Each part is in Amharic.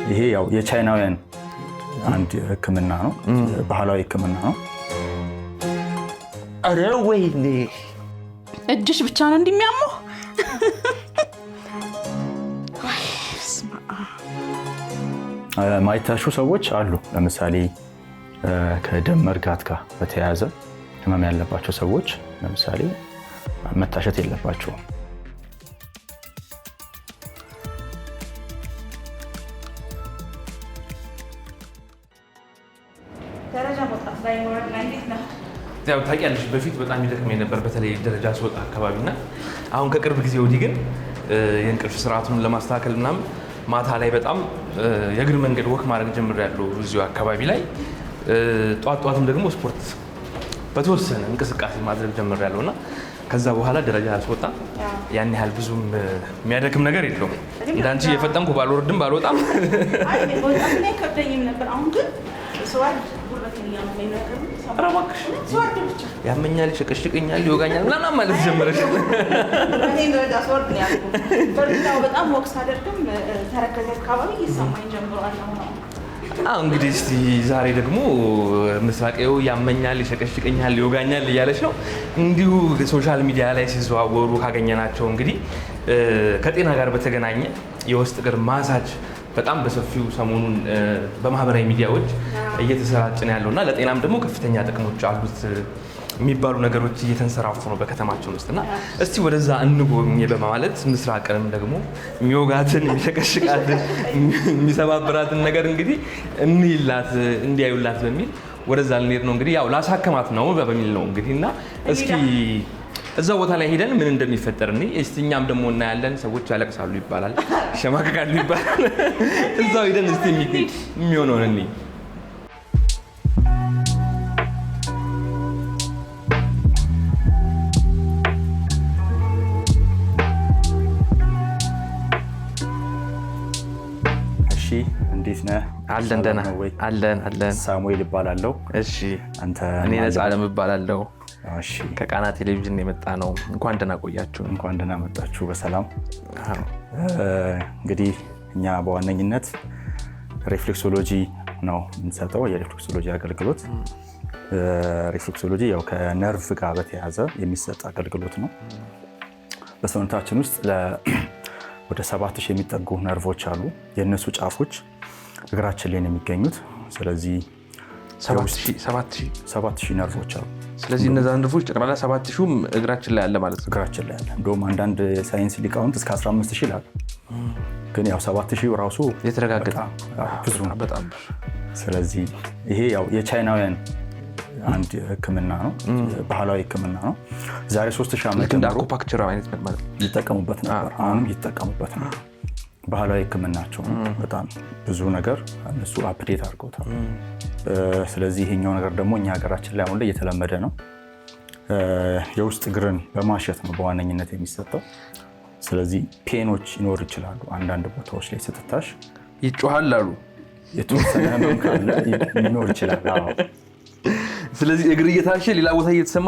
ይሄ ያው የቻይናውያን አንድ ህክምና ነው፣ ባህላዊ ህክምና ነው። አረ ወይኔ እጅሽ ብቻ ነው እንደሚያመው? ማይታሹ ሰዎች አሉ። ለምሳሌ ከደም መርጋት ጋር በተያያዘ ህመም ያለባቸው ሰዎች ለምሳሌ መታሸት የለባቸውም። ያው ታውቂያለሽ በፊት በጣም ይደክመኝ ነበር በተለይ ደረጃ ስወጣ አካባቢና አሁን ከቅርብ ጊዜ ወዲህ ግን የእንቅልፍ ስርዓቱን ለማስተካከል ምናምን ማታ ላይ በጣም የእግር መንገድ ወክ ማድረግ ጀምሬያለሁ እዚሁ አካባቢ ላይ። ጧትም ደግሞ ስፖርት በተወሰነ እንቅስቃሴ ማድረግ ጀምሬያለሁ እና ከዛ በኋላ ደረጃ ስወጣ ያን ያህል ብዙም የሚያደክም ነገር የለውም። እንዳንቺ የፈጠንኩ ባልወርድም ባልወጣም ያመኛል፣ ይሸቀሽቀኛል፣ ይወጋኛል ምናምን ማለት ጀመረሽ። በጣም ወቅስ አደርግም ተረከዘ አካባቢ ይሰማኝ ጀምሯል። እንግዲህ እስቲ ዛሬ ደግሞ ምስራቄው ያመኛል፣ ይሸቀሽቀኛል፣ ይወጋኛል እያለች ነው። እንዲሁ ሶሻል ሚዲያ ላይ ሲዘዋወሩ ካገኘናቸው እንግዲህ ከጤና ጋር በተገናኘ የውስጥ እግር ማሳጅ በጣም በሰፊው ሰሞኑን በማህበራዊ ሚዲያዎች እየተሰራጨ ነው ያለውና ለጤናም ደግሞ ከፍተኛ ጥቅሞች አሉት የሚባሉ ነገሮች እየተንሰራፉ ነው በከተማችን ውስጥና እስቲ ወደዛ እንጎብኝ በማለት ምስራቅንም ደግሞ የሚወጋትን፣ የሚሸቀሽቃትን፣ የሚሰባብራትን ነገር እንግዲህ እንዲያዩላት በሚል ወደዛ ልንሄድ ነው። እንግዲህ ያው ላሳከማት ነው በሚል ነው እንግዲህና እስኪ እዛው ቦታ ላይ ሄደን ምን እንደሚፈጠር እስቲ እኛም ደግሞ እናያለን። ሰዎች ያለቅሳሉ ይባላል፣ ይሸማቀቃሉ ይባላል። እዛው ሄደን እስቲ የሚሆነውን እንይ። እሺ እንዴት ነህ? አለን ደህና አለን። ሳሙኤል እባላለሁ። እሺ አንተ? እኔ ነፃለም እባላለሁ። እሺ ከቃና ቴሌቪዥን የመጣ ነው። እንኳን ደህና ቆያችሁ። እንኳን ደህና መጣችሁ በሰላም። እንግዲህ እኛ በዋነኝነት ሪፍሌክሶሎጂ ነው የምንሰጠው፣ የሪፍሌክሶሎጂ አገልግሎት። ሪፍሌክሶሎጂ ያው ከነርቭ ጋር በተያያዘ የሚሰጥ አገልግሎት ነው። በሰውነታችን ውስጥ ወደ 7000 የሚጠጉ ነርቮች አሉ። የእነሱ ጫፎች እግራችን ላይ ነው የሚገኙት። ስለዚህ 7000 ነርቮች አሉ። ስለዚህ እነዛ ነርቮች ጠቅላላ 7000ም እግራችን ላይ አለ ማለት ነው። እግራችን ላይ አለ። እንደውም አንዳንድ ሳይንስ ሊቃውንት እስከ 15000 ይላሉ። ግን ያው 7000 ራሱ የተረጋገጠ ብዙ ነው፣ በጣም። ስለዚህ ይሄ ያው የቻይናውያን አንድ ህክምና ነው፣ ባህላዊ ህክምና ነው። ዛሬ 3000 ዓመት እንደ አኩፓንክቸር አይነት ማለት ይጠቀሙበት ነበር። አሁንም ይጠቀሙበት ነው። ባህላዊ ህክምናቸው በጣም ብዙ ነገር እነሱ አፕዴት አድርገውታል። ስለዚህ ይሄኛው ነገር ደግሞ እኛ ሀገራችን ላይ አሁን ላይ እየተለመደ ነው። የውስጥ እግርን በማሸት ነው በዋነኝነት የሚሰጠው። ስለዚህ ፔኖች ይኖር ይችላሉ። አንዳንድ ቦታዎች ላይ ስትታሽ ይጮሃል አሉ። የተወሰነ ህመም ካለ ይኖር ይችላል። ስለዚህ እግር እየታሸ ሌላ ቦታ እየተሰማ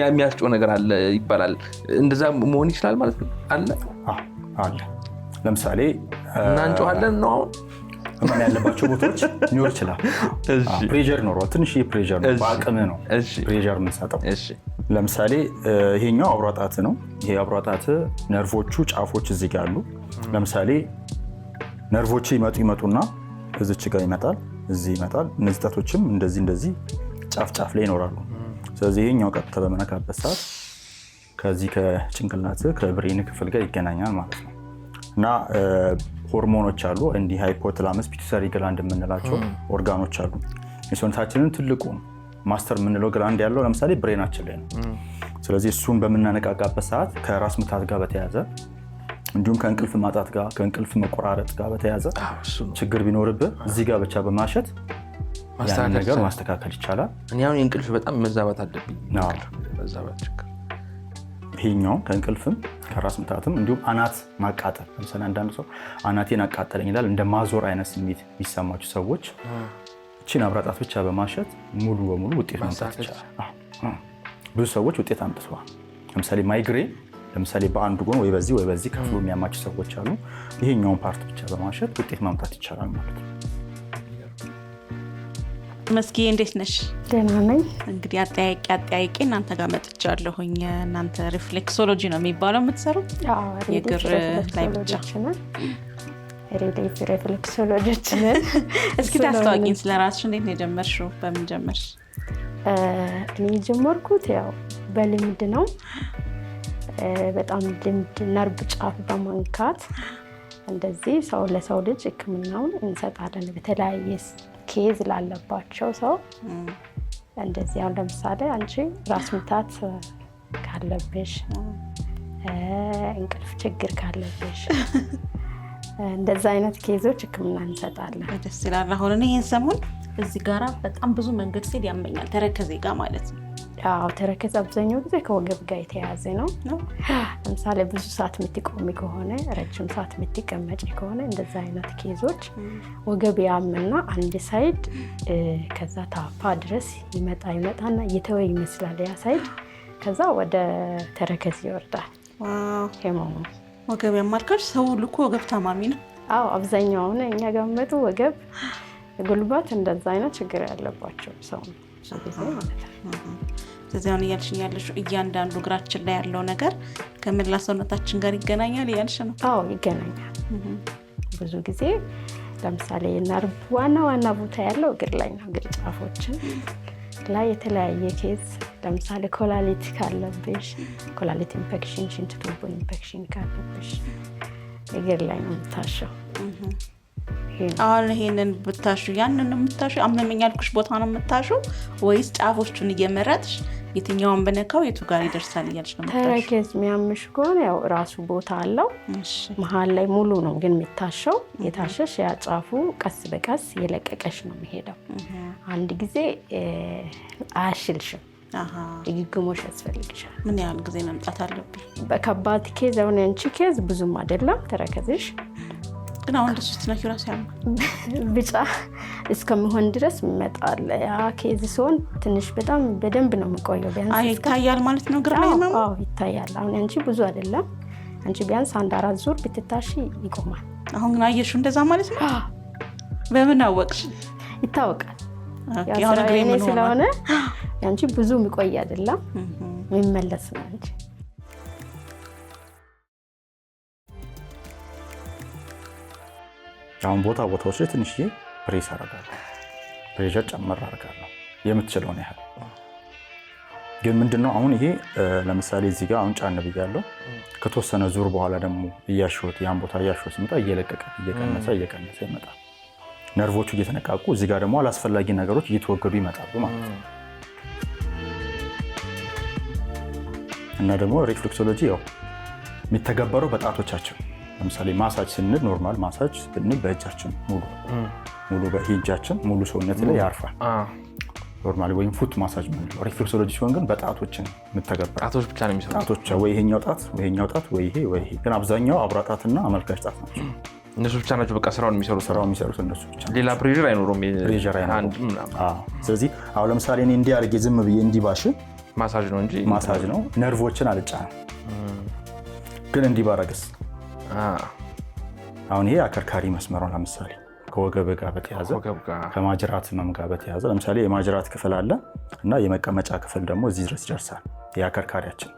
የሚያስጨው ነገር አለ ይባላል። እንደዛ መሆን ይችላል ማለት ነው? አለ። ለምሳሌ እናንጮሃለን ነው አሁን ህመም ያለባቸው ቦታዎች ሊኖር ይችላል። ፕሬዠር ኖሯል። ትንሽ ፕሬዠር ነው፣ በአቅም ነው ፕሬዠር የምንሰጠው። ለምሳሌ ይሄኛው አብሯ ጣት ነው። ይሄ አብሯ ጣት ነርቮቹ ጫፎች እዚህ ጋር አሉ። ለምሳሌ ነርቮቹ ይመጡና እዚች ጋር ይመጣል፣ እዚህ ይመጣል። እነዚህ ጣቶችም እንደዚህ ጫፍ ላይ ይኖራሉ። ስለዚህ ይሄኛው ቀጥታ በመነካበት ሰዓት ከዚህ ከጭንቅላት ከብሬን ክፍል ጋር ይገናኛል ማለት ነው። እና ሆርሞኖች አሉ፣ እንዲህ ሃይፖታላመስ ፒቱታሪ ግላንድ የምንላቸው ኦርጋኖች አሉ። የሰውነታችንን ትልቁ ማስተር የምንለው ግላንድ ያለው ለምሳሌ ብሬናችን ላይ ነው። ስለዚህ እሱን በምናነቃቃበት ሰዓት ከራስ ምታት ጋር በተያያዘ እንዲሁም ከእንቅልፍ ማጣት ጋር ከእንቅልፍ መቆራረጥ ጋር በተያያዘ ችግር ቢኖርብህ እዚህ ጋር ብቻ በማሸት ያን ነገር ማስተካከል ይቻላል። እኔ አሁን የእንቅልፍ በጣም መዛባት አለብኝ። መዛባት ችግር ይሄኛው ከእንቅልፍም ከራስ ምታትም እንዲሁም አናት ማቃጠል። ለምሳሌ አንዳንድ ሰው አናቴን አቃጠለኝ ይላል። እንደ ማዞር አይነት ስሜት የሚሰማቸው ሰዎች እቺን አብራጣት ብቻ በማሸት ሙሉ በሙሉ ውጤት ማምጣት ይቻላል። ብዙ ሰዎች ውጤት አምጥተዋል። ለምሳሌ ማይግሬን ለምሳሌ በአንዱ ጎን ወይ በዚህ ከፍሎ የሚያማቸው ሰዎች አሉ። ይሄኛውን ፓርት ብቻ በማሸት ውጤት ማምጣት ይቻላል ማለት ነው። መስኪ እንዴት ነሽ? ደህና ነኝ። እንግዲህ አጠያቂ እናንተ ጋር መጥቻለሁኝ። እናንተ ሪፍሌክሶሎጂ ነው የሚባለው የምትሰሩት? የእግር ላይ ብቻ ሪፍሌክሶሎጂዎች ነን። እስኪ ታስተዋቂኝ ስለ ራስሽ። እንዴት ነው የጀመርሽው? በምን ጀመርሽ? እኔ የጀመርኩት ያው በልምድ ነው። በጣም ልምድ ነርቭ ጫፍ በመንካት እንደዚህ ለሰው ልጅ ሕክምናውን እንሰጣለን። በተለያየ ኬዝ ላለባቸው ሰው እንደዚህ አሁን ለምሳሌ አንቺ ራስ ምታት ካለብሽ፣ እንቅልፍ ችግር ካለብሽ እንደዛ አይነት ኬዞች ሕክምና እንሰጣለን። ደስ ይላል። አሁን እኔ ይሄን ሰሞን እዚህ ጋራ በጣም ብዙ መንገድ ሲል ያመኛል፣ ተረከዜ ጋር ማለት ነው። ያው ተረከዝ አብዛኛው ጊዜ ከወገብ ጋር የተያያዘ ነው። ለምሳሌ ብዙ ሰዓት የምትቆሚ ከሆነ፣ ረጅም ሰዓት የምትቀመጪ ከሆነ እንደዛ አይነት ኬዞች ወገብ ያምና አንድ ሳይድ ከዛ ታፋ ድረስ ይመጣና እየተወ ይመስላል ያ ሳይድ፣ ከዛ ወደ ተረከዝ ይወርዳል። ሄሞሙ ወገብ ያማልካሽ ሰው ልኮ ወገብ ታማሚ ነው። አብዛኛው እኛ ጋር መጡ ወገብ፣ ጉልበት እንደዛ አይነት ችግር ያለባቸው ሰው ነው ጊዜ ማለት ነው። ስለዚህ አሁን እያልሽኝ ያለሽው እያንዳንዱ እግራችን ላይ ያለው ነገር ከመላ ሰውነታችን ጋር ይገናኛል እያልሽ ነው? ይገናኛል። ብዙ ጊዜ ለምሳሌ ነርቭ ዋና ቦታ ያለው እግር ላይ ነው። እግር ጫፎችን ላይ የተለያየ ኬዝ፣ ለምሳሌ ኮላሊት ካለብሽ፣ ኮላሊት ኢንፌክሽን፣ ሽንት ቱቦ ኢንፌክሽን ካለብሽ እግር ላይ ነው የምታሸው። አሁን ይሄንን ብታሹ ያንን የምታሹ አመመኝ ያልኩሽ ቦታ ነው የምታሹ ወይስ ጫፎቹን እየመረጥሽ የትኛውን በነካው የቱ ጋር ይደርሳል እያልሽ ነው የምታሹ? ተረከዝ የሚያምሽ ከሆነ ያው ራሱ ቦታ አለው። መሀል ላይ ሙሉ ነው ግን የሚታሸው። የታሸሽ ያ ጫፉ ቀስ በቀስ የለቀቀሽ ነው የሚሄደው። አንድ ጊዜ አያሽልሽም። ድግግሞሽ ያስፈልግሻል። ምን ያህል ጊዜ መምጣት አለብኝ? በከባድ ኬዝ አሁን አንቺ ኬዝ ብዙም አይደለም ተረከዝሽ ግን አሁን ደስ ስትነኪ ራስ ያማ ብቻ እስከሚሆን ድረስ ይመጣል። ያ ኬዝ ሲሆን ትንሽ በጣም በደንብ ነው የሚቆየው። ቢያንስ ይታያል ማለት ነው ግራ ላይ ነው። ይታያል። አሁን አንቺ ብዙ አይደለም፣ አንቺ ቢያንስ 1-4 ዙር ብትታሺ ይቆማል። አሁን ግን አየሽው እንደዛ ማለት ነው። በምን አወቅሽ? ይታወቃል። ያው ግሬም ስለሆነ አንቺ ብዙ የሚቆይ አይደለም፣ የሚመለስ ነው እንጂ አሁን ቦታዎች ላይ ትንሽዬ ፕሬስ አደርጋለሁ፣ ፕሬሸር ጨመር አደርጋለሁ የምትችለውን ያህል። ግን ምንድነው አሁን ይሄ ለምሳሌ እዚህ ጋር አሁን ጫን ብያለሁ። ከተወሰነ ዙር በኋላ ደግሞ እያሸሁት ያን ቦታ እያሸሁት ሲመጣ እየለቀቀ እየቀነሰ ይመጣል። ነርቮቹ እየተነቃቁ እዚህ ጋር ደግሞ አላስፈላጊ ነገሮች እየተወገዱ ይመጣሉ ማለት ነው። እና ደግሞ ሪፍሌክሶሎጂ ያው የሚተገበረው በጣቶቻችን። ለምሳሌ ማሳጅ ስንል ኖርማል ማሳጅ ስንል በእጃችን ሙሉ በእጃችን ሙሉ ሰውነት ላይ ያርፋል ኖርማሊ፣ ወይም ፉት ማሳጅ ምንለው። ሪፍሌክሶሎጂ ሲሆን ግን በጣቶችን የምተገበረው ጣቶች ብቻ ነው የሚሰሩት። ጣቶች ወይ ይሄኛው ጣት ወይ ይሄ ግን አብዛኛው አብራ ጣትና አመልካች ጣት ናቸው። እነሱ ብቻ ናቸው በቃ ስራውን የሚሰሩት እነሱ ብቻ። ሌላ ፕሬሸር አይኖርም። ስለዚህ አሁን ለምሳሌ እኔ እንዲህ አድርጌ ዝም ብዬ እንዲባሽ ማሳጅ ነው እንጂ ማሳጅ ነው። ነርቮችን አልጫነም። ግን እንዲህ ባረግስ አሁን ይሄ አከርካሪ መስመር ነው። ለምሳሌ ከወገብ ጋር በተያዘ ከማጅራት ህመም ጋር በተያዘ ለምሳሌ የማጅራት ክፍል አለ እና የመቀመጫ ክፍል ደግሞ እዚህ ድረስ ይደርሳል። የአከርካሪያችን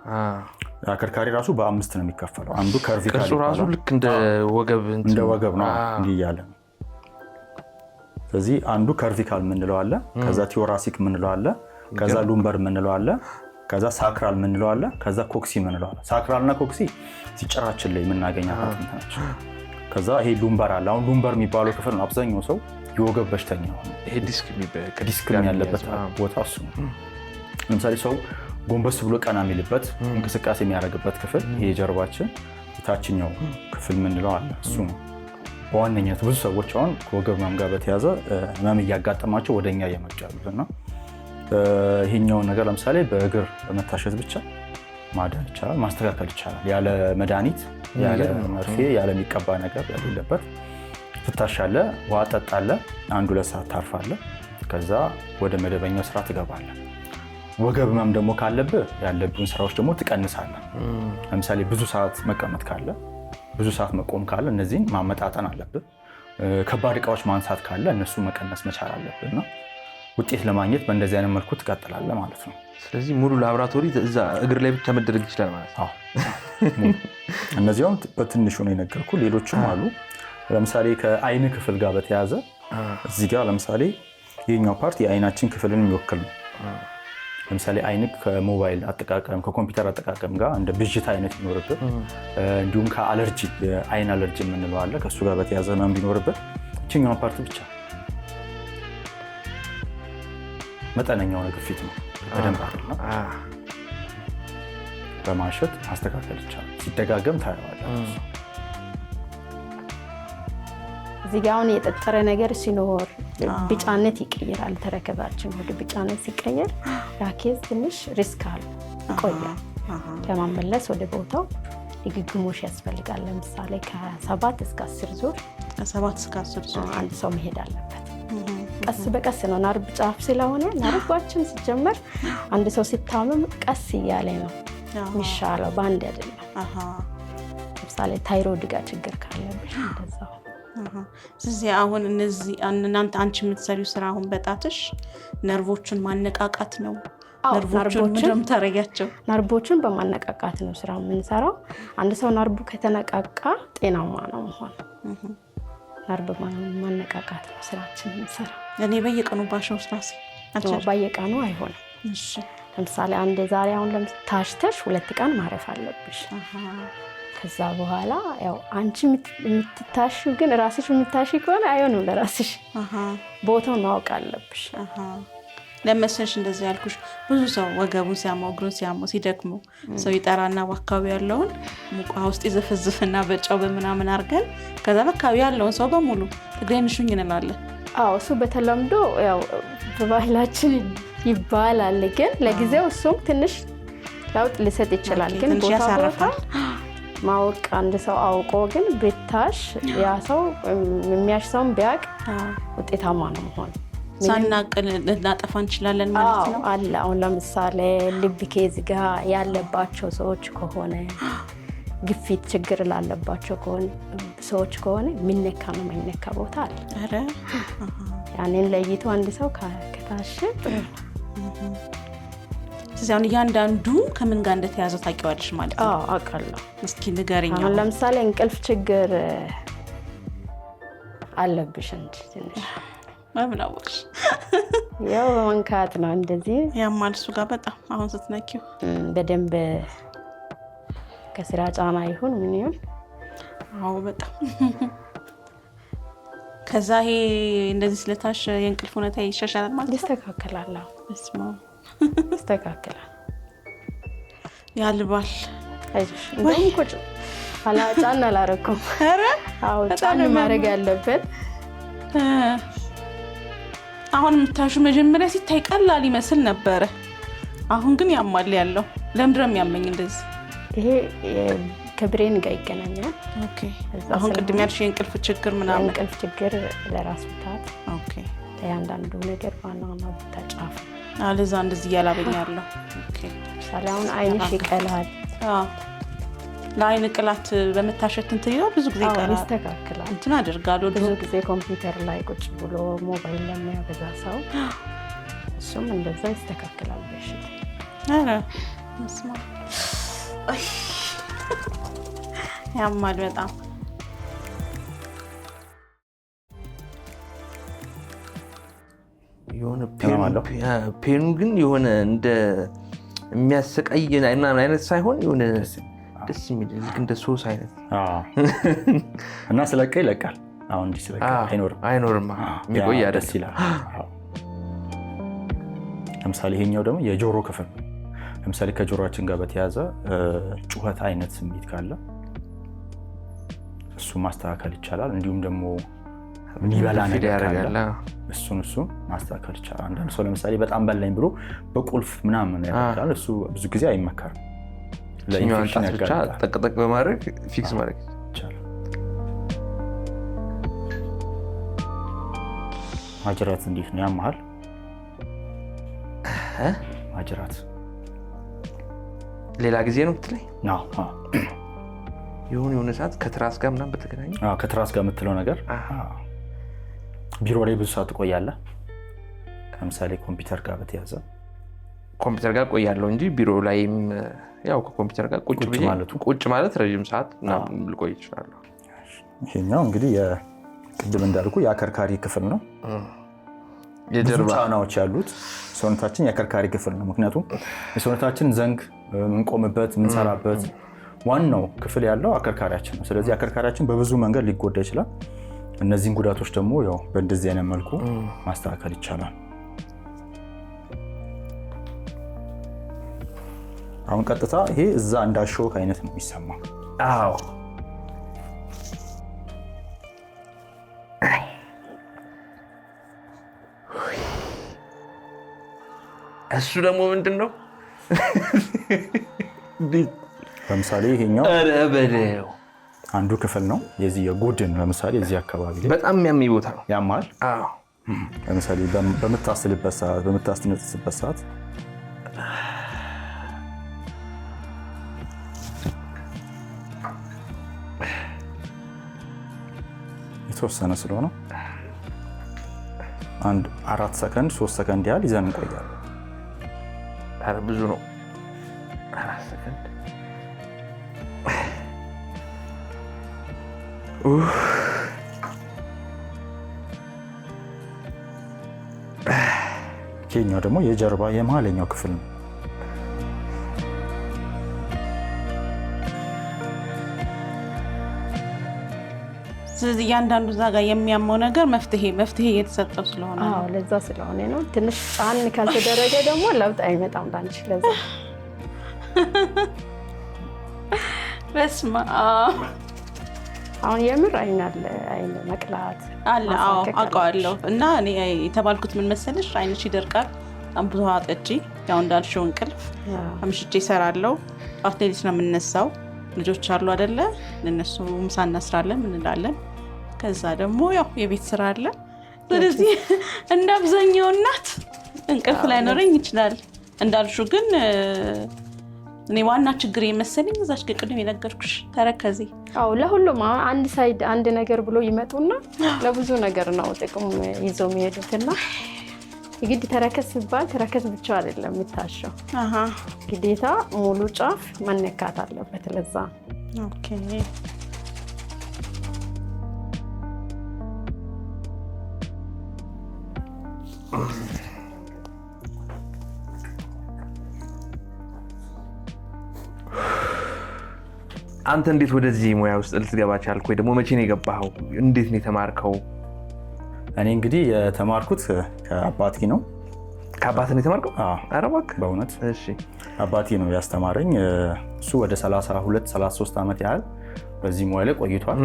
አከርካሪ ራሱ በ5 ነው የሚከፈለው። አንዱ ከርቪካል ይባላል። ራሱ ልክ እንደ ወገብ ነው እንዲህ እያለ ነው። ስለዚህ አንዱ ከርቪካል የምንለው አለ፣ ከዛ ቲዮራሲክ የምንለው አለ፣ ከዛ ሉምበር የምንለው አለ፣ ከዛ ሳክራል የምንለው አለ፣ ከዛ ኮክሲ የምንለው አለ። ሳክራልና ኮክሲ ሲጨራችን ላይ የምናገኛት አጥንት ናቸው። ከዛ ይሄ ሉምበር አለ። አሁን ሉምበር የሚባለው ክፍል ነው አብዛኛው ሰው የወገብ በሽተኛ ነው። ይሄ ዲስክ ያለበት ቦታ እሱ ነው። ለምሳሌ ሰው ጎንበስ ብሎ ቀና የሚልበት እንቅስቃሴ የሚያደርግበት ክፍል ይሄ ጀርባችን የታችኛው ክፍል የምንለው አለ፣ እሱ ነው በዋነኛነት። ብዙ ሰዎች አሁን ከወገብ ህመም ጋር በተያዘ ህመም እያጋጠማቸው ወደኛ እየመጡ ያሉትና ይሄኛውን ነገር ለምሳሌ በእግር በመታሸት ብቻ ማዳን ይቻላል፣ ማስተካከል ይቻላል። ያለ መድኃኒት፣ ያለ መርፌ፣ ያለ የሚቀባ ነገር ያለበት ትታሻለህ፣ ውሃ ጠጣለህ፣ 1-2 ሰዓት ታርፋለህ፣ ከዛ ወደ መደበኛው ስራ ትገባለህ። ወገብ ህመም ደግሞ ካለብህ ያለብን ስራዎች ደግሞ ትቀንሳለህ። ለምሳሌ ብዙ ሰዓት መቀመጥ ካለ፣ ብዙ ሰዓት መቆም ካለ እነዚህን ማመጣጠን አለብህ። ከባድ እቃዎች ማንሳት ካለ እነሱ መቀነስ መቻል አለብህ እና ውጤት ለማግኘት በእንደዚህ አይነት መልኩ ትቀጥላለህ ማለት ነው። ስለዚህ ሙሉ ላቦራቶሪ እዛ እግር ላይ ብቻ መደረግ ይችላል ማለት ነው። እነዚያውም በትንሹ ነው የነገርኩህ። ሌሎችም አሉ። ለምሳሌ ከአይን ክፍል ጋር በተያያዘ እዚህ ጋር ለምሳሌ ይሄኛው ፓርት የአይናችን ክፍልን የሚወክል ነው። ለምሳሌ አይን ከሞባይል አጠቃቀም ከኮምፒውተር አጠቃቀም ጋር እንደ ብዥታ አይነት ቢኖርበት፣ እንዲሁም ከአለርጂ የአይን አለርጂ የምንለው አለ፣ ከእሱ ጋር በተያያዘ ህመም ቢኖርበት ይችኛው ፓርት ብቻ መጠነኛው ግፊት ነው በደንብ አይደለም በማሸት ማስተካከል ይቻላል። ሲደጋገም ታየዋለህ። እዚህ ጋር አሁን የጠጠረ ነገር ሲኖር ቢጫነት ይቀይራል። ተረከዛችን ወደ ቢጫነት ሲቀየር ራኬዝ ትንሽ ሪስክ አለ፣ ይቆያል። ለማመለስ ወደ ቦታው ድግግሞሽ ያስፈልጋል። ለምሳሌ ከ7 እስከ 10 ዙር አንድ ሰው መሄድ አለበት። ቀስ በቀስ ነው። ናርቭ ጫፍ ስለሆነ ናርቫችን ሲጀመር አንድ ሰው ሲታመም ቀስ እያለ ነው የሚሻለው፣ በአንድ አይደለም። ለምሳሌ ታይሮይድ ጋር ችግር ካለብሽ እንደዛው። ስለዚህ አሁን እነዚህ አንቺ የምትሰሪው ስራ አሁን በጣትሽ ነርቮቹን ማነቃቃት ነው። ነርቮቹን ታረጋቸው ነርቮቹን በማነቃቃት ነው ስራ የምንሰራው። አንድ ሰው ነርቡ ከተነቃቃ ጤናማ ነው መሆን። ነርቭ ማነቃቃት ነው ስራችን የምንሰራው። እኔ በየቀኑ ባሻው ስራስ በየቀኑ አይሆንም። እሺ ለምሳሌ አንድ ዛሬ አሁን ታሽተሽ 2 ቀን ማረፍ አለብሽ። ከዛ በኋላ ያው አንቺ የምትታሺው ግን ራስሽ የምታሺ ከሆነ አይሆንም ለራስሽ። ቦታውን ማወቅ አለብሽ። ለመሰልሽ እንደዚህ ያልኩሽ ብዙ ሰው ወገቡን ሲያመው እግሩን ሲያመው ሲደክሙ ሰው ይጠራና በአካባቢ ያለውን ሙቋ ውስጥ ይዘፈዝፍና በጫው በምናምን አድርገን ከዛ በአካባቢ ያለውን ሰው በሙሉ እግሬን ሹኝ እንላለን። እሱ በተለምዶ ያው በባህላችን ይባላል። ግን ለጊዜው እሱም ትንሽ ለውጥ ሊሰጥ ይችላል። ግን ቦታ ያሳርፋል ማወቅ አንድ ሰው አውቆ ግን ብታሽ ያ ሰው የሚያሽ ሰውን ቢያቅ ውጤታማ ነው መሆን። ሳናቅል ልናጠፋ እንችላለን ማለት ነው። አለ አሁን ለምሳሌ ልብ ኬዝ ጋር ያለባቸው ሰዎች ከሆነ ግፊት ችግር ላለባቸው ሰዎች ከሆነ የሚነካ ነው የማይነካ ቦታ አለ። አረ ያንን ለይቶ አንድ ሰው ከታሽ ስለዚህ እያንዳንዱ ከምን ጋር እንደተያዘ ታውቂዋለሽ ማለት ነው? አውቃለሁ። እስኪ ንገሪኝ። አሁን ለምሳሌ እንቅልፍ ችግር አለብሽ እንጂ ትንሽ ምን አወቅሽ? ያው በመንካት ነው እንደዚህ ያማል እሱ ጋር በጣም አሁን ስትነኪው በደንብ ከስራ ጫና ይሁን ምን ይሁን። አዎ በጣም ከዛ ይሄ እንደዚህ ስለታሽ የእንቅልፍ ሁኔታ ይሻሻላል ማለት ነው? ይስተካከላል። እስማ ይስተካከላል። ያልባል አይዞሽ እንደውም ቁጭ ጫና አላረኩም። ኧረ አዎ ጫና ማድረግ ያለበት። አሁን የምታሹ መጀመሪያ ሲታይ ቀላል ይመስል ነበረ። አሁን ግን ያማል ያለው። ለምንድን ነው የሚያመኝ እንደዚህ? ይሄ ከብሬን ጋር ይገናኛል። ኦኬ። አሁን ቅድም ያልሽ የእንቅልፍ ችግር ምናምን እንቅልፍ ችግር ለራስ ምታት። ኦኬ። ያንዳንዱ ነገር ዋናውና ተጫፍ አለዛ እንደዚህ ያላበኛለሁ። ኦኬ። ሰላም አይንሽ ይቀላል። ለአይን ቅላት በመታሸት እንትን ይላል ብዙ ጊዜ ይቀራል። ይስተካከላል። እንትን አደርጋለሁ ብዙ ጊዜ ኮምፒውተር ላይ ቁጭ ብሎ ሞባይል ለሚያበዛ ሰው እሱም እንደዛ ይስተካከላል በሽታ። አረ መስማ ያማል በጣም። የሆነ ፔኑ ግን የሆነ እንደ የሚያሰቃይ አይነት ሳይሆን የሆነ ደስ የሚል እንደ ሶስ አይነት እና ስለቀ ይለቃል። አሁን እንዲህ ስለቀ አይኖርም የሚቆይ ደስ ይላል። ለምሳሌ ይሄኛው ደግሞ የጆሮ ክፍል ነው። ለምሳሌ ከጆሮአችን ጋር በተያያዘ ጩኸት አይነት ስሜት ካለ እሱ ማስተካከል ይቻላል። እንዲሁም ደግሞ የሚበላ ነገር ካለ እሱን ማስተካከል ይቻላል። አንዳንድ ሰው ለምሳሌ በጣም በላኝ ብሎ በቁልፍ ምናምን ያደርጋል። እሱ ብዙ ጊዜ አይመከርም። ለኢንፌክሽን ያጋልጣል። ጠቅጠቅ በማድረግ ፊክስ ማድረግ ይቻላል። ማጅራት እንዴት ነው ያማል? ማጅራት። ሌላ ጊዜ ነው የምትለኝ? አዎ የሆነ ሰዓት ከትራስ ጋር ምናምን በተገናኘ? አዎ ከትራስ ጋር የምትለው ነገር ቢሮ ላይ ብዙ ሰዓት ትቆያለህ። ለምሳሌ ኮምፒውተር ጋር በተያዘ ኮምፒውተር ጋር ቆያለሁ እንጂ ቢሮ ላይም ያው ከኮምፒውተር ጋር ቁጭ ማለት ረጅም ሰዓት ልቆይ እችላለሁ። ይሄኛው እንግዲህ ቅድም እንዳልኩ የአከርካሪ ክፍል ነው። ብዙ ጫናዎች ያሉት ሰውነታችን የአከርካሪ ክፍል ነው። ምክንያቱም የሰውነታችን ዘንግ የምንቆምበት የምንሰራበት ዋናው ክፍል ያለው አከርካሪያችን ነው። ስለዚህ አከርካሪያችን በብዙ መንገድ ሊጎዳ ይችላል። እነዚህን ጉዳቶች ደግሞ ያው በእንደዚህ አይነት መልኩ ማስተካከል ይቻላል። አሁን ቀጥታ ይሄ እዛ እንዳሾክ አይነት ነው የሚሰማው። አዎ እሱ ደግሞ ምንድን ነው? ለምሳሌ ይሄኛው አንዱ ክፍል ነው የዚህ የጎድን ለምሳሌ እዚህ አካባቢ ላይ በጣም የሚያም ቦታ ነው። ያማል። ለምሳሌ በምታስልበት ሰዓት በምታስነጥስበት ሰዓት የተወሰነ ስለሆነ አንድ 4 ሰከንድ 3 ሰከንድ ያህል ይዘን እንቆያለን። ብዙ ነው 4 ሰከንድ። ይሄኛው ደግሞ የጀርባ የመሀለኛው ክፍል ነው። ስለዚህ እያንዳንዱ እዛ ጋር የሚያመው ነገር መፍትሄ እየተሰጠው ስለሆነ ነው። ለዛ ስለሆነ ነው። ትንሽ ጫን ካልተደረገ ደግሞ ለውጥ አይመጣም ላንቺ። ለዛ በስማ አሁን የምር አይን መቅላት አለ። አዎ አውቀዋለሁ። እና እኔ የተባልኩት ምን መሰለሽ አይንሽ ይደርቃል፣ በጣም ብዙ አጠጪ። ያው እንዳልሽው እንቅልፍ አምሽቼ እሰራለሁ። ጠዋት ሌሊት ነው የምነሳው። ልጆች አሉ አይደለ? ለነሱ ምሳ እናስራለን እንላለን። ከዛ ደግሞ ያው የቤት ስራ አለ። ስለዚህ እንደ አብዛኛው እናት እንቅልፍ ላይኖረኝ ይችላል። እንዳልሽው ግን እኔ ዋና ችግር የመሰለኝ እዛች ቅድም የነገርኩሽ ተረከዜ። አዎ ለሁሉም አንድ ሳይድ አንድ ነገር ብሎ ይመጡና ለብዙ ነገር ነው ጥቅም ይዘው የሚሄዱትና የግድ ተረከዝ ሲባል ተረከዝ ብቻ አይደለም የሚታሸው። ግዴታ ሙሉ ጫፍ መነካት አለበት። ለዛ ኦኬ። አንተ እንዴት ወደዚህ ሙያ ውስጥ ልትገባ ቻልክ? ወይ ደግሞ መቼ ነው የገባኸው? እንዴት ነው የተማርከው? እኔ እንግዲህ የተማርኩት ከአባቴ ነው። ከአባቴ ነው የተማርከው? ኧረ እባክህ በእውነት? እሺ። አባቴ ነው ያስተማረኝ። እሱ ወደ 32-33 ዓመት ያህል በዚህ ሙያ ላይ ቆይቷል።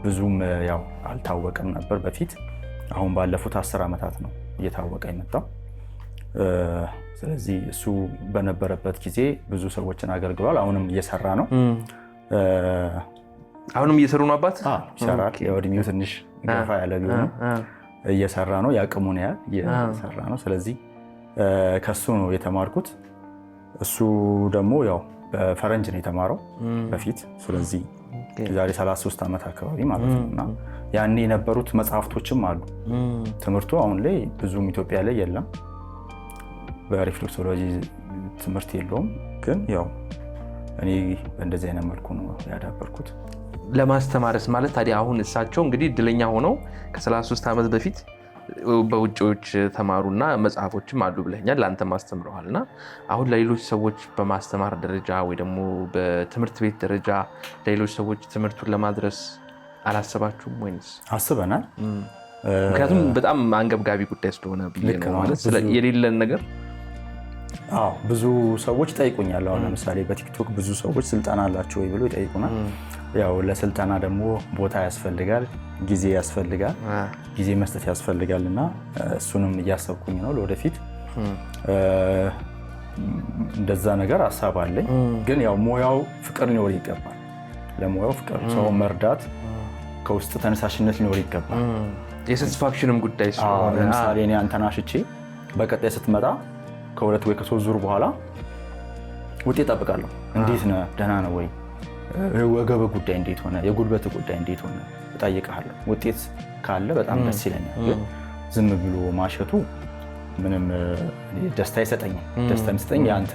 ብዙም ያው አልታወቀም ነበር በፊት። አሁን ባለፉት 10 ዓመታት ነው እየታወቀ የመጣው። ስለዚህ እሱ በነበረበት ጊዜ ብዙ ሰዎችን አገልግሏል። አሁንም እየሰራ ነው። አሁንም እየሰሩ ነው። አባት ይሰራል። የእድሜው ትንሽ ገፋ ያለ ቢሆንም እየሰራ ነው። የአቅሙን ያህል እየሰራ ነው። ስለዚህ ከሱ ነው የተማርኩት። እሱ ደግሞ ያው በፈረንጅ ነው የተማረው በፊት። ስለዚህ የዛሬ 33 ዓመት አካባቢ ማለት ነው። እና ያኔ የነበሩት መጽሐፍቶችም አሉ። ትምህርቱ አሁን ላይ ብዙም ኢትዮጵያ ላይ የለም። በሪፍሌክሶሎጂ ትምህርት የለውም። ግን ያው እኔ በእንደዚህ አይነት መልኩ ነው ያዳበርኩት። ለማስተማርስ ማለት ታዲያ አሁን እሳቸው እንግዲህ እድለኛ ሆነው ከ33 ዓመት በፊት በውጭዎች ተማሩና መጽሐፎችም አሉ ብለኛል፣ ለአንተም አስተምረዋል። እና አሁን ለሌሎች ሰዎች በማስተማር ደረጃ ወይ ደግሞ በትምህርት ቤት ደረጃ ለሌሎች ሰዎች ትምህርቱን ለማድረስ አላሰባችሁም ወይስ? አስበናል። ምክንያቱም በጣም አንገብጋቢ ጉዳይ ስለሆነ ብዬ ነው። ማለት የሌለን ነገር ብዙ ሰዎች ይጠይቁኛል። አሁን ለምሳሌ በቲክቶክ ብዙ ሰዎች ስልጠና አላቸው ወይ ብሎ ይጠይቁናል። ያው ለስልጠና ደግሞ ቦታ ያስፈልጋል፣ ጊዜ ያስፈልጋል፣ ጊዜ መስጠት ያስፈልጋል። እና እሱንም እያሰብኩኝ ነው ለወደፊት እንደዛ ነገር ሀሳብ አለኝ። ግን ያው ሙያው ፍቅር ሊኖር ይገባል። ለሙያው ፍቅር፣ ሰው መርዳት፣ ከውስጥ ተነሳሽነት ሊኖር ይገባል። የሳቲስፋክሽንም ጉዳይ ስለሆነ ለምሳሌ እኔ አንተን አሽቼ በቀጣይ ስትመጣ ከ2 ወይ ከ3 ዙር በኋላ ውጤት እጠብቃለሁ። እንዴት ነህ? ደህና ነው ወይ? ወገብ ጉዳይ እንዴት ሆነ? የጉልበት ጉዳይ እንዴት ሆነ? እጠይቅሃለሁ። ውጤት ካለ በጣም ደስ ይለኛል። ግን ዝም ብሎ ማሸቱ ምንም ደስታ አይሰጠኝም። ደስታ የሚሰጠኝ የአንተ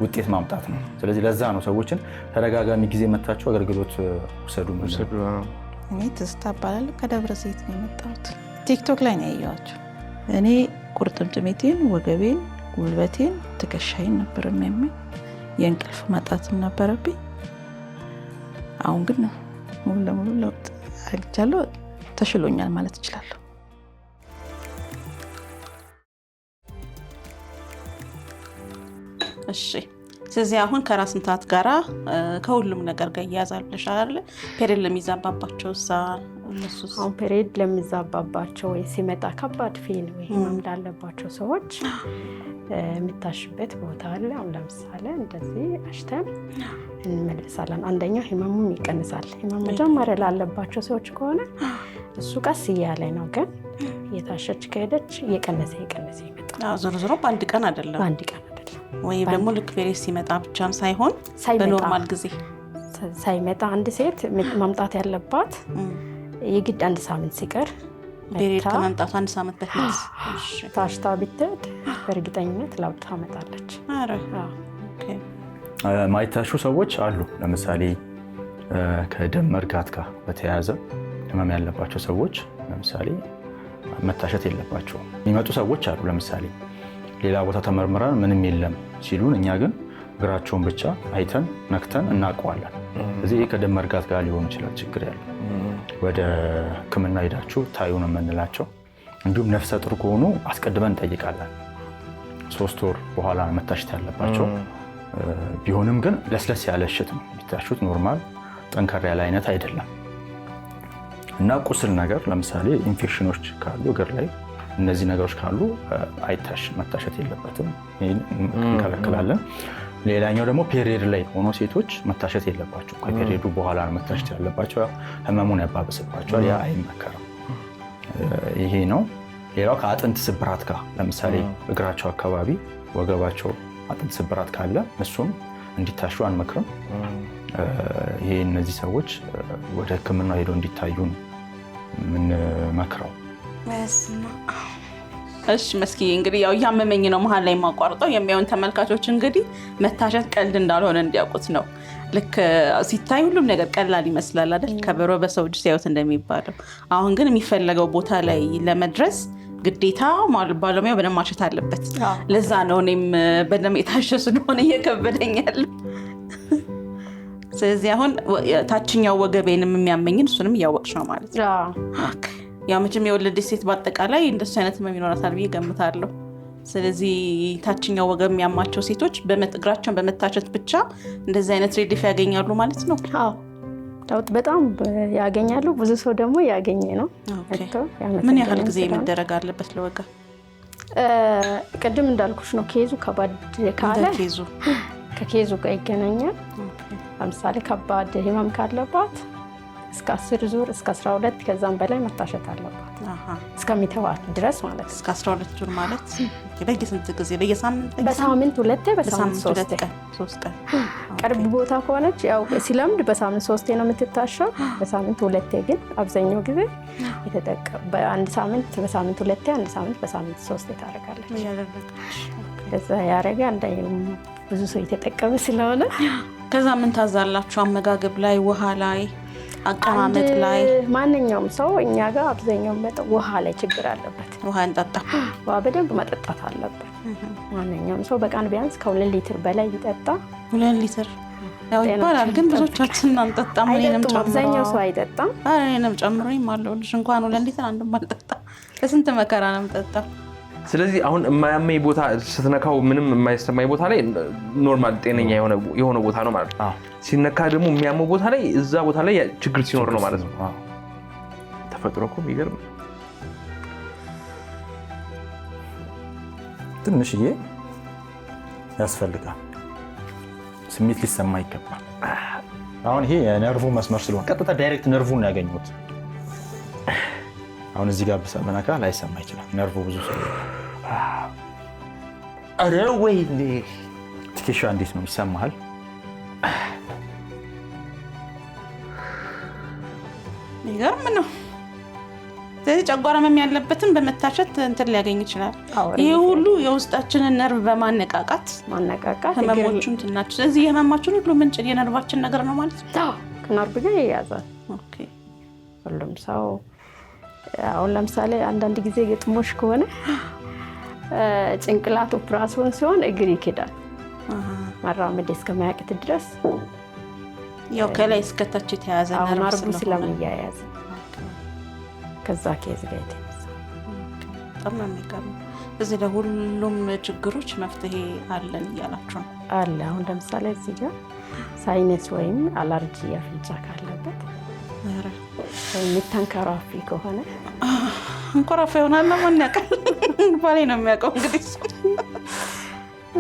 ውጤት ማምጣት ነው። ስለዚህ ለዛ ነው ሰዎችን ተደጋጋሚ ጊዜ መታችሁ አገልግሎት ውሰዱ። እኔ ትዝታ እባላለሁ። ከደብረ ዘይት ነው የመጣሁት። ቲክቶክ ላይ ነው ያየኋቸው። እኔ ቁርጥምጭሚቴን፣ ወገቤን፣ ጉልበቴን፣ ትከሻዬን ነበር የሚያመኝ። የእንቅልፍ ማጣትም ነበረብኝ። አሁን ግን ሙሉ ለሙሉ ለውጥ አግኝቻለሁ። ተሽሎኛል ማለት እችላለሁ። እሺ ስለዚህ አሁን ከራስ ምታት ጋራ ከሁሉም ነገር ጋር እያያዛልሽ አይደል? ፔሪድ ለሚዛባባቸው እነሱስ? አሁን ፔሪድ ለሚዛባባቸው ወይ ሲመጣ ከባድ ፌን ወይ ህመም እንዳለባቸው ሰዎች የምታሽበት ቦታ አለ። አሁን ለምሳሌ እንደዚህ አሽተን እንመልሳለን። አንደኛው ህመሙን ይቀንሳል። ህመም መጀመሪያ ላለባቸው ሰዎች ከሆነ እሱ ቀስ እያለ ነው፣ ግን የታሸች ከሄደች እየቀነሰ ይመጣል። ዞሮ ዞሮ በአንድ ቀን አይደለም ወይ ደግሞ ልክ ፔሪድ ሲመጣ ብቻም ሳይሆን በኖርማል ጊዜ ሳይመጣ አንድ ሴት ማምጣት ያለባት የግድ 1 ሳምንት ሲቀር ፔሪድ ከመምጣቱ 1 ሳምንት በፊት ታሽታ ብትሄድ በእርግጠኝነት ለውጥ ታመጣለች። ማይታሹ ሰዎች አሉ። ለምሳሌ ከደም መርጋት ጋር በተያያዘ ህመም ያለባቸው ሰዎች ለምሳሌ መታሸት የለባቸውም። የሚመጡ ሰዎች አሉ። ለምሳሌ ሌላ ቦታ ተመርምረን ምንም የለም ሲሉን፣ እኛ ግን እግራቸውን ብቻ አይተን ነክተን እናውቀዋለን። ስለዚህ ከደም መርጋት ጋር ሊሆን ይችላል ችግር ያለው። ወደ ሕክምና ሄዳችሁ ታዩ ነው የምንላቸው። እንዲሁም ነፍሰ ጡር ከሆኑ አስቀድመን እንጠይቃለን። 3 ወር በኋላ መታሸት ያለባቸው ቢሆንም ግን ለስለስ ያለ እሽት ነው የሚታሹት። ኖርማል ጠንከር ያለ አይነት አይደለም። እና ቁስል ነገር ለምሳሌ ኢንፌክሽኖች ካሉ እግር ላይ እነዚህ ነገሮች ካሉ መታሸት የለበትም። ይህን እንከለክላለን። ሌላኛው ደግሞ ፔሪድ ላይ ሆኖ ሴቶች መታሸት የለባቸው። ከፔሪዱ በኋላ መታሸት ያለባቸው፣ ህመሙን ያባብስባቸዋል። ያ አይመከርም። ይሄ ነው። ሌላው ከአጥንት ስብራት ጋር ለምሳሌ እግራቸው አካባቢ ወገባቸው አጥንት ስብራት ካለ እሱም እንዲታሹ አንመክርም። ይሄ እነዚህ ሰዎች ወደ ህክምና ሄደው እንዲታዩ የምንመክረው። እሺ መስኪ እንግዲህ ያው እያመመኝ ነው መሀል ላይ የማቋርጠው የሚያዩን ተመልካቾች እንግዲህ መታሸት ቀልድ እንዳልሆነ እንዲያውቁት ነው። ልክ ሲታይ ሁሉም ነገር ቀላል ይመስላል አይደል? ከበሮ በሰው እጅ ሲያዩት እንደሚባለው። አሁን ግን የሚፈለገው ቦታ ላይ ለመድረስ ግዴታ ባለሙያው በደንብ ማሸት አለበት። ለዛ ነው እኔም በደንብ የታሸ ስለሆነ እየከበደኛል። ስለዚህ አሁን ታችኛው ወገቤንም የሚያመኝን እሱንም እያወቅሽ ነው ማለት ነው። ያው መቼም የወለደች ሴት በአጠቃላይ እንደሱ አይነት ህመም ይኖራታል ብዬ ገምታለሁ። ስለዚህ ታችኛው ወገብ የሚያማቸው ሴቶች እግራቸውን በመታሸት ብቻ እንደዚህ አይነት ሪሊፍ ያገኛሉ ማለት ነው። አዎ ለውጥ በጣም ያገኛሉ። ብዙ ሰው ደግሞ ያገኘ ነው። ምን ያህል ጊዜ መደረግ አለበት ለወገብ? ቅድም እንዳልኩሽ ነው። ኬዙ ከባድ ካለ ከኬዙ ጋር ይገናኛል። ለምሳሌ ከባድ ህመም ካለባት እስከ 10 ዙር እስከ 12 ከዛም በላይ መታሸት አለባት እስከሚተዋት ድረስ ማለት ነው። እስከ 12 ዙር ማለት በየስንት ጊዜ? በየሳምንት? በሳምንት 2 በሳምንት 3 ቀን። ቅርብ ቦታ ከሆነች ያው ሲለምድ በሳምንት 3 ነው የምትታሸው። በሳምንት 2 ግን አብዛኛው ጊዜ በአንድ ሳምንት በሳምንት 2 አንድ ሳምንት በሳምንት 3 ታደርጋለች። ከዛ ያረጋ ብዙ ሰው የተጠቀመ ስለሆነ ከዛ ምን ታዛላችሁ? አመጋገብ ላይ፣ ውሃ ላይ፣ አቀማመጥ ላይ? ማንኛውም ሰው እኛ ጋር አብዛኛው ውሃ ላይ ችግር አለበት። ውሃ እንጠጣ። ውሃ በደንብ መጠጣት አለበት። ማንኛውም ሰው በቀን ቢያንስ ከ2 ሊትር በላይ ይጠጣ። 2 ሊትር ያው ይባላል፣ ግን ብዙዎቻችን አንጠጣም። አብዛኛው ሰው አይጠጣም። እኔንም ጨምሮ ይማለውልሽ እንኳን 2 ሊትር አንድም አልጠጣም። ለስንት መከራ ነው የምጠጣው። ስለዚህ አሁን የማያመኝ ቦታ ስትነካው ምንም የማይሰማኝ ቦታ ላይ ኖርማል ጤነኛ የሆነ ቦታ ነው ማለት ነው። ሲነካ ደግሞ የሚያመው ቦታ ላይ እዛ ቦታ ላይ ችግር ሲኖር ነው ማለት ነው። ተፈጥሮ እኮ የሚገርም ትንሽዬ ያስፈልጋል። ስሜት ሊሰማ ይገባል። አሁን ይሄ የነርቭ መስመር ስለሆነ ቀጥታ ዳይሬክት ነርቭን ያገኙት። አሁን እዚህ ጋር በነካ ላይሰማ ይችላል። ነርቭ ብዙ ሰው ኧረ ወይኔ ትከሻ እንዴት ነው ይሰማሃል? ይገርም ነው። ስለዚህ ጨጓራ ህመም ያለበትን በመታሸት እንትን ሊያገኝ ይችላል። ይሄ ሁሉ የውስጣችንን ነርቭ በማነቃቃት ህመሞቹን ትናቸው። ስለዚህ የህመማችን ሁሉ ምንጭ የነርቫችን ነገር ነው ማለት ነው። ከነርቭ ጋር ይያዛል። ሁሉም ሰው አሁን ለምሳሌ አንዳንድ ጊዜ ገጥሞሽ ከሆነ ጭንቅላት ኦፕራሲዮን ሲሆን እግር ይኬዳል። መራመድ እስከማያቅት ድረስ ያው ከላይ እስከታች የተያዘ ነርቭ ስለሚያያዝ ከዛ ኬዝ ጋር የተነሳ በጣም ነው የሚገርመው። እዚህ ለሁሉም ችግሮች መፍትሄ አለን እያላችሁ ነው? አለ። አሁን ለምሳሌ እዚህ ጋር ሳይነስ ወይም አለርጂ አፍንጫ ካለበት የሚተንከራፊ ከሆነ እንኮራፋ ይሆናል። ለማን ያውቃል? ባሌ ነው የሚያውቀው። እንግዲህ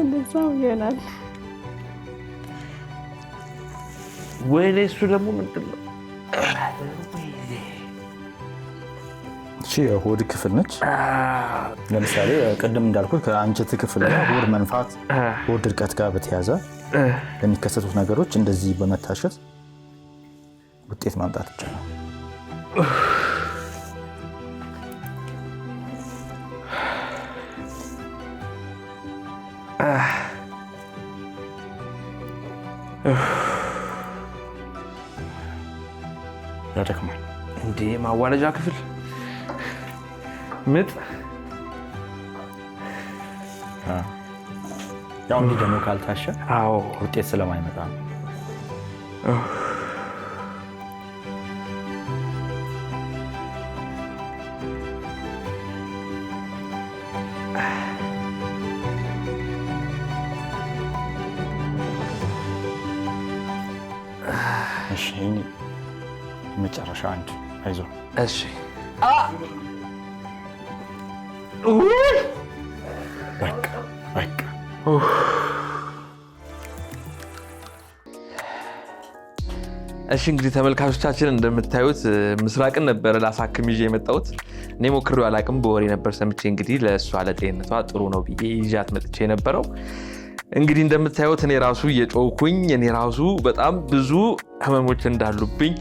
እንደዛው ይሆናል። ወይኔ እሱ ደግሞ ምንድን ነው? እሺ የሆድ ክፍል ነች። ለምሳሌ ቅድም እንዳልኩት ከአንጀት ክፍል ጋር ሆድ መንፋት፣ ሆድ ድርቀት ጋር በተያያዘ ለሚከሰቱት ነገሮች እንደዚህ በመታሸት ውጤት ማምጣት ይቻላል። ያደክማል እንዴ? ማዋለጃ ክፍል ምጥ ያው እንዲህ ደግሞ ካልታሸ ውጤት ስለማይመጣ ነው። እሺ መጨረሻ አንድ አይዞህ። እሺ በቃ እሺ እንግዲህ ተመልካቾቻችን እንደምታዩት ምስራቅን ነበር ላሳክም ይዤ የመጣሁት። እኔ ሞክሬው አላቅም፣ በወሬ ነበር ሰምቼ እንግዲህ ለእሷ ለጤንነቷ ጥሩ ነው ብዬ ይዣት መጥቼ የነበረው። እንግዲህ እንደምታዩት እኔ ራሱ እየጮኩኝ እኔ ራሱ በጣም ብዙ ህመሞች እንዳሉብኝ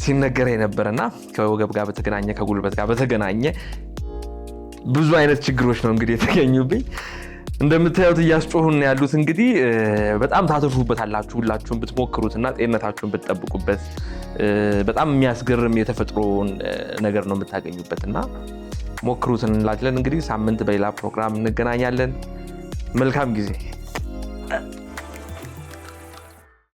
ሲነገረኝ ነበርና ከወገብ ጋር በተገናኘ ከጉልበት ጋር በተገናኘ ብዙ አይነት ችግሮች ነው እንግዲህ የተገኙብኝ። እንደምታዩት እያስጮሁን ያሉት እንግዲህ በጣም ታተርፉበታላችሁ ሁላችሁም ብትሞክሩትና ጤንነታችሁን ብትጠብቁበት። በጣም የሚያስገርም የተፈጥሮ ነገር ነው የምታገኙበትና ሞክሩት እንላለን። እንግዲህ ሳምንት በሌላ ፕሮግራም እንገናኛለን። መልካም ጊዜ።